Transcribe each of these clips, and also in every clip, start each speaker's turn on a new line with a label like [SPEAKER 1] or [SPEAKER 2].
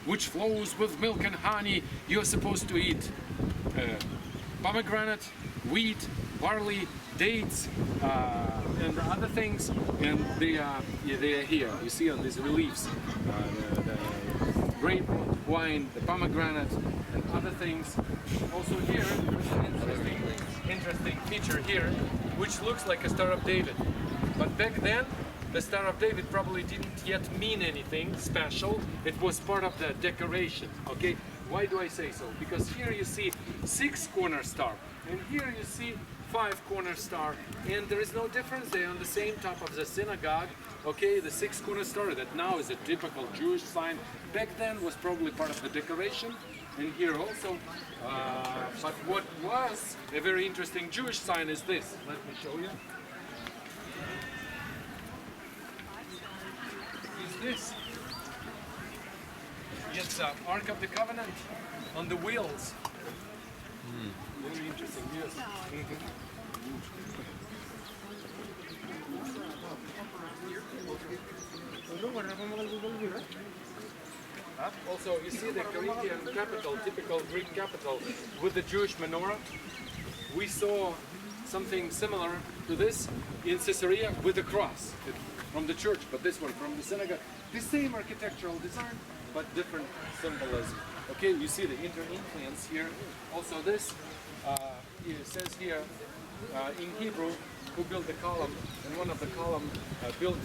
[SPEAKER 1] which flows with milk and honey. You're supposed to eat pomegranate, wheat, barley, dates, and other things. And they are here. You see on these reliefs, the grape, wine, the pomegranate, and other things. Also here, there's an interesting feature here, which looks like a Star of David. But back then, the Star of David probably didn't yet mean anything special. It was part of the decoration, okay? Why do I say so? Because here you see 6-corner star, and here you see 5-corner star, and there is no difference. They're on the same top of the synagogue, okay? The 6-corner star that now is a typical Jewish sign, back then was probably part of the decoration, and here also. But what was a very interesting Jewish sign is this. Let me show you. This. It's Ark of the Covenant on the wheels. Very interesting, yes. Also, you see the Corinthian capital, typical Greek capital, with the Jewish menorah. We saw something similar to this in Caesarea with the cross. From the church, but this one from the synagogue. The same architectural design, but different symbolism. Okay, you see the inter-influence here. Also this, it says here in Hebrew, who built the column, and one of the column built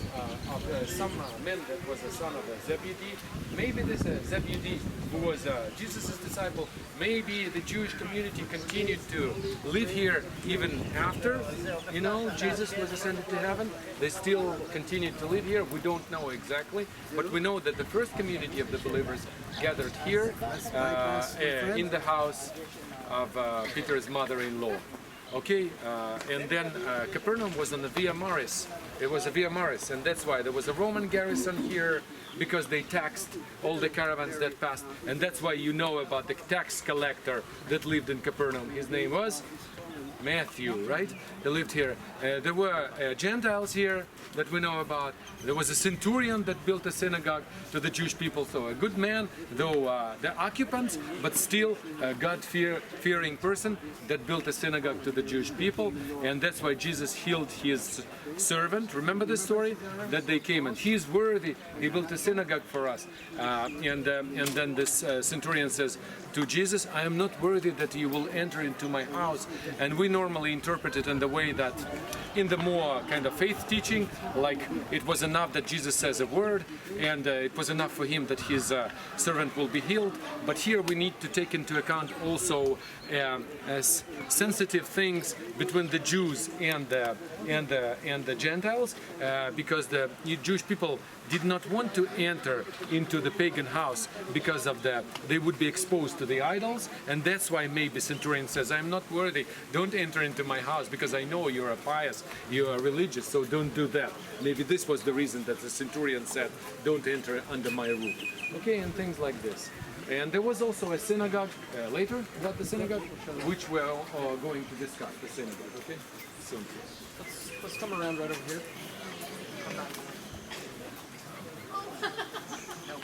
[SPEAKER 1] of some man that was the son of Zebedee. Maybe this Zebedee, who was Jesus' disciple, maybe the Jewish community continued to live here even after, you know, Jesus was ascended to heaven. They still continued to live here. We don't know exactly, but we know that the first community of the believers gathered here in the house of Peter's mother-in-law. Okay, and then Capernaum was on the Via Maris. It was a Via Maris, and that's why there was a Roman garrison here, because they taxed all the caravans that passed, and that's why you know about the tax collector that lived in Capernaum. His name was Matthew, right? He lived here. There were Gentiles here that we know about. There was a centurion that built a synagogue to the Jewish people, so a good man, though the occupants, but still a God-fearing person that built a synagogue to the Jewish people, and that's why Jesus healed his servant. Remember the story? That they came and he is worthy, he built a synagogue for us. And then this centurion says to Jesus, I am not worthy that you will enter into my house. And we normally interpret it in the way that in the more kind of faith teaching, like it was enough that Jesus says a word, and it was enough for him that his servant will be healed. But here we need to take into account also as sensitive things between the Jews and the Gentiles, because the Jewish people did not want to enter into the pagan house because of they would be exposed to the idols, and that's why maybe centurion says, I'm not worthy, don't enter into my house because I know you're a pious, you are religious, so don't do that. Maybe this was the reason that the centurion said, don't enter under my roof. Okay, and things like this. And there was also a synagogue later about the synagogue, which we're going to discuss, the synagogue, okay? Soon. Let's come around right over here.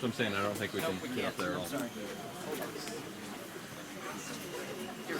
[SPEAKER 2] So I'm saying I don't think we can get up there all.
[SPEAKER 1] Here.